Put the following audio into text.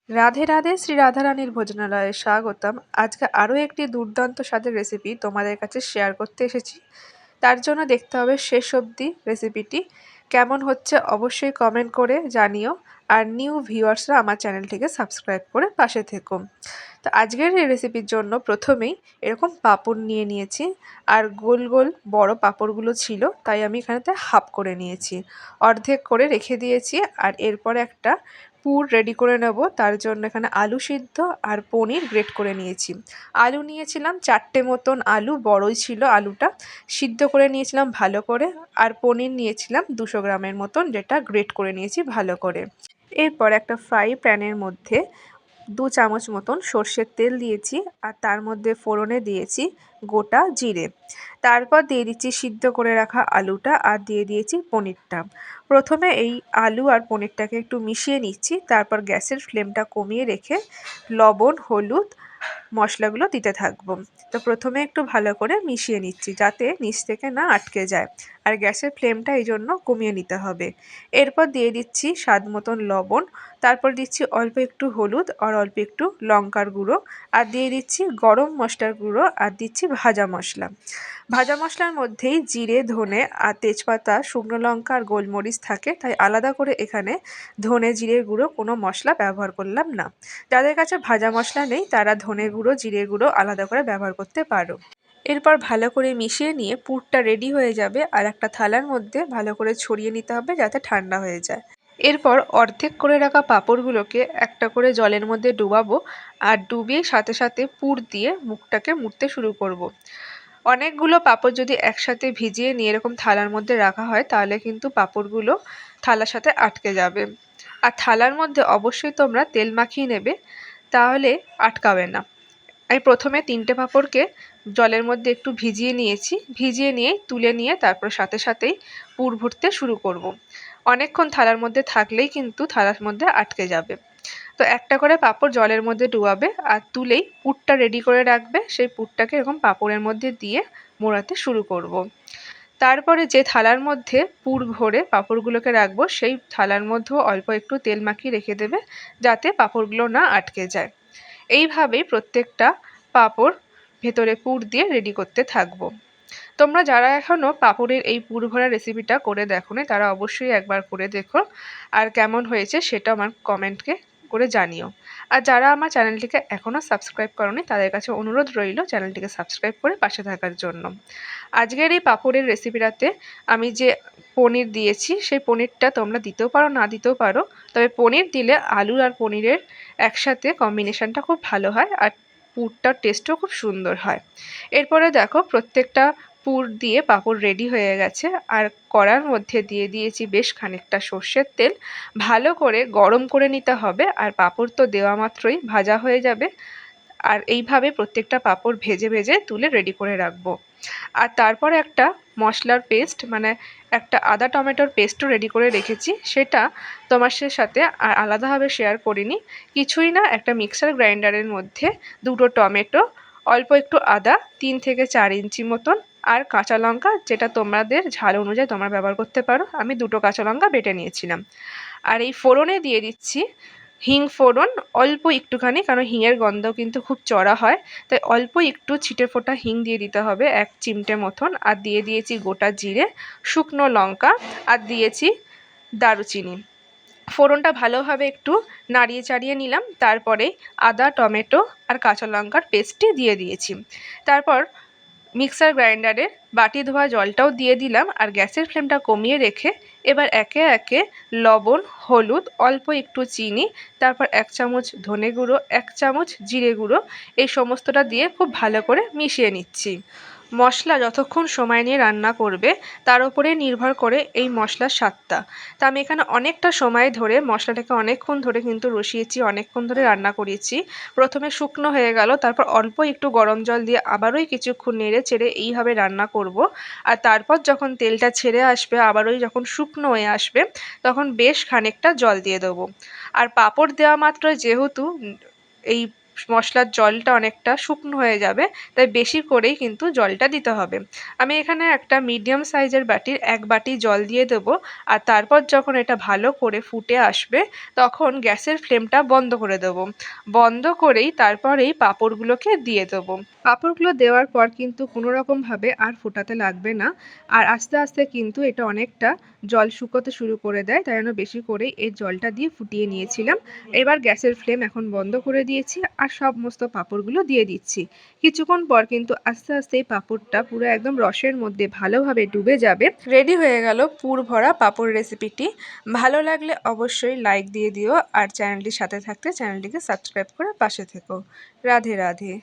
রাধে রাধে, শ্রী রাধারানীর ভোজনালয়ে স্বাগতম। আজকে আরও একটি দুর্দান্ত স্বাদের রেসিপি তোমাদের কাছে শেয়ার করতে এসেছি। তার জন্য দেখতে হবে শেষ অবধি রেসিপিটি কেমন হচ্ছে অবশ্যই কমেন্ট করে জানিও। আর নিউ ভিউয়ার্সরা আমার চ্যানেলটিকে সাবস্ক্রাইব করে পাশে থেকো। তো আজকের এই রেসিপির জন্য প্রথমেই এরকম পাঁপড় নিয়ে নিয়েছি। আর গোল গোল বড় পাঁপড়গুলো ছিল, তাই আমি এখানেতে হাফ করে নিয়েছি, অর্ধেক করে রেখে দিয়েছি। আর এরপরে একটা পুর রেডি করে নেব। তার জন্য এখানে আলু সিদ্ধ আর পনির গ্রেট করে নিয়েছি। আলু নিয়েছিলাম 4টে মতন, আলু বড়ই ছিল আলুটা, সিদ্ধ করে নিয়েছিলাম ভালো করে। আর পনির নিয়েছিলাম 200 গ্রামের মতন, যেটা গ্রেট করে নিয়েছি ভালো করে। এরপর একটা ফ্রাই প্যানের মধ্যে 2 চামচ মতন সর্ষের তেল দিয়েছি, আর তার মধ্যে ফোড়নে দিয়েছি গোটা জিরে। তারপর দিয়ে দিচ্ছি সিদ্ধ করে রাখা আলুটা, আর দিয়ে দিয়েছি পনিরটা। প্রথমে এই আলু আর পনিরটাকে একটু মিশিয়ে নিচ্ছি, তারপর গ্যাসের ফ্লেমটা কমিয়ে রেখে লবণ, হলুদ, মশলাগুলো দিতে থাকবো। তো প্রথমে একটু ভালো করে মিশিয়ে নিচ্ছি যাতে নিচ থেকে না আটকে যায়, আর গ্যাসের ফ্লেমটা এই জন্য কমিয়ে নিতে হবে। এরপর দিয়ে দিচ্ছি স্বাদ মতন লবণ, তারপর দিচ্ছি অল্প একটু হলুদ আর অল্প একটু লঙ্কার গুঁড়ো, আর দিয়ে দিচ্ছি গরম মশলার গুঁড়ো, আর দিচ্ছি ভাজা মশলা। ভাজা মশলার মধ্যেই জিরে, ধনে আর তেজপাতা, শুকনো লঙ্কা আর গোলমরিচ থাকে, তাই আলাদা করে এখানে ধনে জিরে গুঁড়ো কোনো মশলা ব্যবহার করলাম না। যাদের কাছে ভাজা মশলা নেই তারা ধনে গুঁড়ো, জিরে গুঁড়ো আলাদা করে ব্যবহার করতে পারো। এরপর ভালো করে মিশিয়ে নিয়ে পুরটা রেডি হয়ে যাবে, আর একটা থালার মধ্যে ভালো করে ছড়িয়ে নিতে হবে যাতে ঠান্ডা হয়ে যায়। এরপর অর্ধেক করে রাখা পাঁপড়গুলোকে একটা করে জলের মধ্যে ডুবাবো, আর ডুবিয়ে সাথে সাথে পুর দিয়ে মুখটাকে মুড়তে শুরু করব। অনেকগুলো পাঁপড় যদি একসাথে ভিজিয়ে নিয়ে এরকম থালার মধ্যে রাখা হয় তাহলে কিন্তু পাঁপড়গুলো থালার সাথে আটকে যাবে। আর থালার মধ্যে অবশ্যই তোমরা তেল মাখিয়ে নেবে, তাহলে আটকাবে না। আমি প্রথমে 3টে পাঁপড়কে জলের মধ্যে একটু ভিজিয়ে নিয়েছি, ভিজিয়ে নিয়ে তুলে নিয়ে তারপর সাথে সাথেই পুর ভরতে শুরু করব। অনেকক্ষণ থালার মধ্যে থাকলেই কিন্তু থালার মধ্যে আটকে যাবে। তো একটা করে পাঁপড় জলের মধ্যে ডুবাবে, আর তুলেই পুরটা রেডি করে রাখবে। সেই পুরটাকে এরকম পাঁপড়ের মধ্যে দিয়ে মোড়াতে শুরু করব। তারপরে যে থালার মধ্যে পুর ভরে পাঁপড়গুলোকে রাখবো সেই থালার মধ্যেও অল্প একটু তেল মাখিয়ে রেখে দেবে, যাতে পাঁপড়গুলো না আটকে যায়। এইভাবেই প্রত্যেকটা পাঁপড় ভেতরে পুর দিয়ে রেডি করতে থাকবো। তোমরা যারা এখনও পাঁপড়ের এই পুর ভরা রেসিপিটা করে দেখোনি তারা অবশ্যই একবার করে দেখো, আর কেমন হয়েছে সেটা আমার কমেন্টকে করে জানিও। আর যারা আমার চ্যানেলটিকে এখনও সাবস্ক্রাইব করোনি তাদের কাছে অনুরোধ রইল চ্যানেলটিকে সাবস্ক্রাইব করে পাশে থাকার জন্য। আজকের এই পাঁপড়ের রেসিপিটাতে আমি যে পনির দিয়েছি সেই পনিরটা তোমরা দিতেও পারো, না দিতেও পারো, তবে পনির দিলে আলু আর পনিরের একসাথে কম্বিনেশনটা খুব ভালো হয়, আর পুরটার টেস্টও খুব সুন্দর হয়। এরপরে দেখো প্রত্যেকটা পুর দিয়ে পাঁপড় রেডি হয়ে গেছে, আর কড়ার মধ্যে দিয়ে দিয়েছি বেশ খানিকটা সর্ষের তেল। ভালো করে গরম করে নিতে হবে, আর পাঁপড় তো দেওয়া মাত্রই ভাজা হয়ে যাবে। আর এইভাবে প্রত্যেকটা পাঁপড় ভেজে ভেজে তুলে রেডি করে রাখবো। আর তারপর একটা মশলার পেস্ট, মানে একটা আদা টমেটোর পেস্টও রেডি করে রেখেছি, সেটা তোমার সাথে আর আলাদাভাবে শেয়ার করিনি। কিছুই না, একটা মিক্সার গ্রাইন্ডারের মধ্যে 2টো টমেটো, অল্প একটু আদা, 3 থেকে 4 ইঞ্চি মতন, আর কাঁচা লঙ্কা, যেটা তোমাদের ঝাল অনুযায়ী তোমরা ব্যবহার করতে পারো, আমি 2টো কাঁচা লঙ্কা বেটে নিয়েছিলাম। আর এই ফোড়নে দিয়ে দিচ্ছি হিং ফোড়ন, অল্প একটুখানি, কারণ হিঙের গন্ধ কিন্তু খুব চড়া হয়, তাই অল্প একটু ছিটে ফোঁটা হিং দিয়ে দিতে হবে, 1 চিমটে মতন। আর দিয়ে দিয়েছি গোটা জিরে, শুকনো লঙ্কা, আর দিয়েছি দারুচিনি। ফোড়নটা ভালোভাবে একটু নাড়িয়ে চাড়িয়ে নিলাম, তারপরে আদা, টমেটো আর কাঁচা লঙ্কার পেস্টটি দিয়ে দিয়েছি। তারপর মিক্সার গ্রাইন্ডারে বাটি ধোয়া জলটাও দিয়ে দিলাম, আর গ্যাসের ফ্লেমটা কমিয়ে রেখে এবার একে একে লবণ, হলুদ, অল্প একটু চিনি, তারপর 1 চামচ ধনে গুঁড়ো, 1 চামচ জিরে গুঁড়ো, এই সমস্তটা দিয়ে খুব ভালো করে মিশিয়ে নিচ্ছি। মশলা যতক্ষণ সময় নিয়ে রান্না করবে তার উপরে নির্ভর করে এই মশলার স্বাদটা। তা আমি এখানে অনেকটা সময় ধরে মশলাটাকে অনেকক্ষণ ধরে কিন্তু রসিয়েছি, অনেকক্ষণ ধরে রান্না করিয়েছি। প্রথমে শুকনো হয়ে গেল, তারপর অল্প একটু গরম জল দিয়ে আবারই কিছুক্ষণ নেড়ে চেড়ে এইভাবে রান্না করব। আর তারপর যখন তেলটা ছেড়ে আসবে, আবারই যখন শুকনো হয়ে আসবে, তখন বেশ খানিকটা জল দিয়ে দেবো। আর পাঁপড় দেওয়া মাত্র যেহেতু এই মশলার জলটা অনেকটা শুকনো হয়ে যাবে, তাই বেশি করেই কিন্তু জলটা দিতে হবে। আমি এখানে একটা মিডিয়াম সাইজের বাটির 1 বাটি জল দিয়ে দেবো। আর তারপর যখন এটা ভালো করে ফুটে আসবে তখন গ্যাসের ফ্লেমটা বন্ধ করে দেবো। বন্ধ করেই তারপরেই পাঁপড়গুলোকে দিয়ে দেবো। পাঁপড়গুলো দেওয়ার পর কিন্তু কোনো রকমভাবে আর ফোটাতে লাগবে না। আর আস্তে আস্তে কিন্তু এটা অনেকটা জল শুকোতে শুরু করে দেয়, তাই জন্য বেশি করেই এই জলটা দিয়ে ফুটিয়ে নিয়েছিলাম। এবার গ্যাসের ফ্লেম এখন বন্ধ করে দিয়েছি আর সমস্ত পাঁপড়গুলো দিয়ে দিচ্ছি। কিছুক্ষণ পর কিন্তু আস্তে আস্তে এই পাঁপড়টা পুরো একদম রসের মধ্যে ভালোভাবে ডুবে যাবে। রেডি হয়ে গেল পুর ভরা পাঁপড় রেসিপিটি। ভালো লাগলে অবশ্যই লাইক দিয়ে দিও আর চ্যানেলটির সাথে থাকতে চ্যানেলটিকে সাবস্ক্রাইব করে পাশে থেকো। রাধে রাধে।